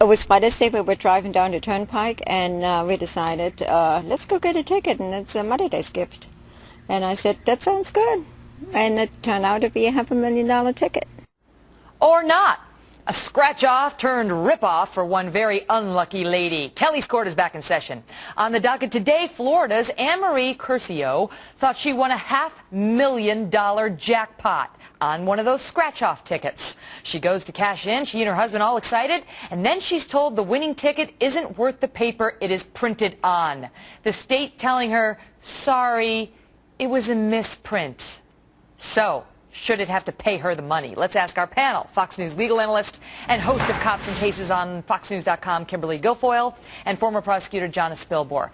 It was Father's Day. We were driving down the turnpike, and we decided, let's go get a ticket, and it's a Mother's Day gift. And I said, that sounds good. And it turned out to be a $500,000 ticket. Or not. A scratch-off turned rip-off for one very unlucky lady. Kelly's Court is back in session. On the docket today, Florida's Anne-Marie Curcio thought she won a $500,000 jackpot on one of those scratch-off tickets. She goes to cash in, she and her husband all excited, and then she's told the winning ticket isn't worth the paper it is printed on. The state telling her, sorry, it was a misprint. So, should it have to pay her the money? Let's ask our panel, Fox News legal analyst and host of Cops and Cases on FoxNews.com, Kimberly Guilfoyle, and former prosecutor Jonna Spilborn.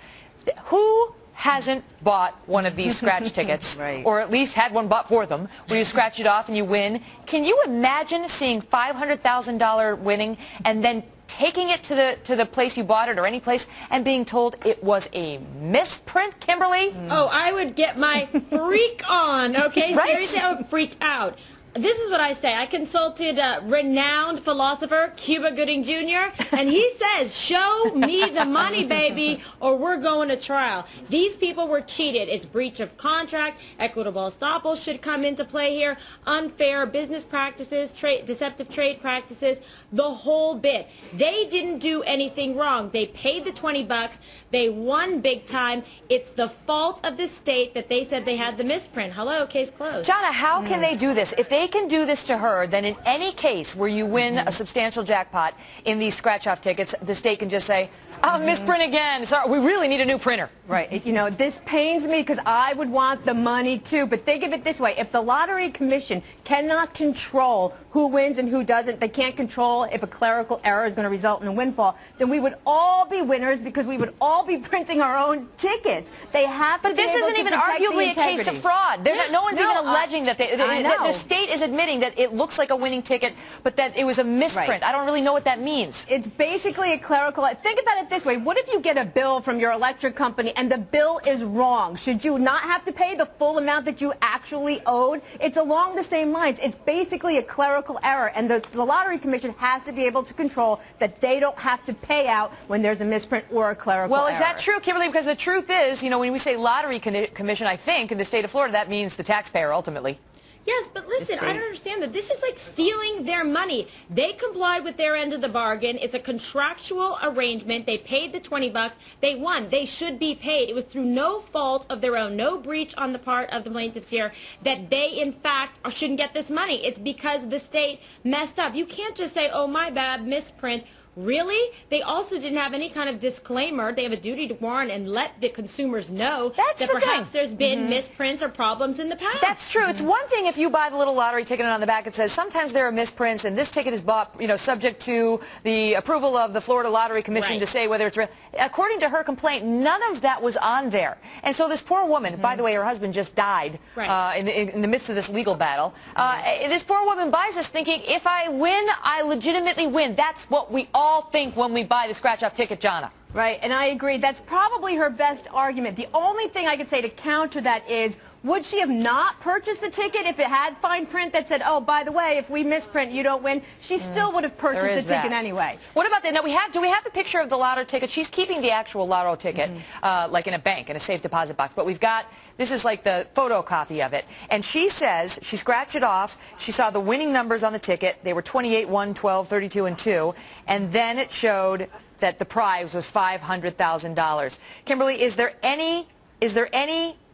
Who hasn't bought one of these scratch tickets, right, or at least had one bought for them, where you scratch it off and you win? Can you imagine seeing $500,000 winning and then taking it to the place you bought it, or any place, and being told it was a misprint, Kimberly? Oh, I would get my freak on, okay? Right? Seriously, I would freak out. This is what I say. I consulted renowned philosopher Cuba Gooding Jr., and he says, show me the money, baby, or we're going to trial. These people were cheated. It's breach of contract. Equitable estoppel should come into play here. Unfair business practices, deceptive trade practices, the whole bit. They didn't do anything wrong. They paid the $20. They won big time. It's the fault of the state that they said they had the misprint. Hello, case closed. Jonna, how can they do this? If they can do this to her, then in any case where you win a substantial jackpot in these scratch-off tickets, the state can just say, oh, misprint again. Sorry, we really need a new printer. Right. You know, this pains me because I would want the money too. But think of it this way. If the Lottery Commission cannot control who wins and who doesn't, they can't control if a clerical error is going to result in a windfall, then we would all be winners because we would all be printing our own tickets. They have to But this isn't even arguably a case of fraud. No one's even alleging that the state is admitting that it looks like a winning ticket, but that it was a misprint. Right. I don't really know what that means. It's basically a clerical. Think about it this way. What if you get a bill from your electric company and the bill is wrong? Should you not have to pay the full amount that you actually owed? It's along the same lines. It's basically a clerical error, and the Lottery Commission has to be able to control that they don't have to pay out when there's a misprint or a clerical error. Well, is that true, Kimberly? Because the truth is, you know, when we say Lottery Commission, I think, in the state of Florida, that means the taxpayer, ultimately. Yes, but listen, I don't understand that. This is like stealing their money. They complied with their end of the bargain. It's a contractual arrangement. They paid the $20. They won. They should be paid. It was through no fault of their own, no breach on the part of the plaintiffs here, that they, in fact, shouldn't get this money. It's because the state messed up. You can't just say, oh, my bad, misprint. Really? They also didn't have any kind of disclaimer. They have a duty to warn and let the consumers know that perhaps there's been misprints or problems in the past. That's true. It's one thing if you buy the little lottery ticket and on the back it says sometimes there are misprints and this ticket is bought, you know, subject to the approval of the Florida Lottery Commission to say whether it's real. According to her complaint, none of that was on there. And so this poor woman, by the way, her husband just died in the midst of this legal battle. This poor woman buys this thinking, if I win, I legitimately win. That's what we all think when we buy the scratch-off ticket, Jonna. Right, and I agree. That's probably her best argument. The only thing I could say to counter that is, would she have not purchased the ticket if it had fine print that said, oh, by the way, if we misprint, you don't win? She still would have purchased the ticket anyway. What about that? Now, do we have the picture of the lotto ticket? She's keeping the actual lotto ticket, like in a bank, in a safe deposit box. But we've got, this is like the photocopy of it. And she says, she scratched it off. She saw the winning numbers on the ticket. They were 28, 1, 12, 32, and 2. And then it showed that the prize was $500,000. Kimberly, is there any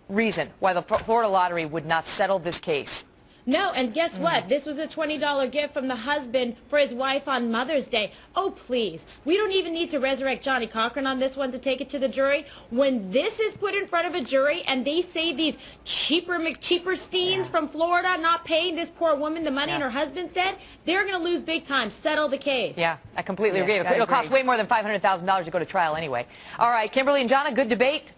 reason why the Florida Lottery would not settle this case? No, and guess what? This was a $20 gift from the husband for his wife on Mother's Day. Oh, please. We don't even need to resurrect Johnny Cochran on this one to take it to the jury. When this is put in front of a jury and they say these cheaper McCheapersteins from Florida not paying this poor woman the money and her husband's dead, they're going to lose big time. Settle the case. Yeah, I completely agree. It'll cost way more than $500,000 to go to trial anyway. All right, Kimberly and Jonna, good debate.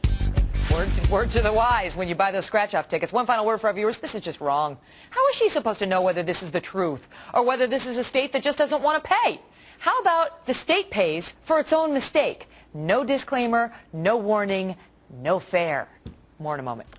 Word to the wise when you buy those scratch-off tickets. One final word for our viewers. This is just wrong. How is she supposed to know whether this is the truth or whether this is a state that just doesn't want to pay? How about the state pays for its own mistake? No disclaimer, no warning, no fair. More in a moment.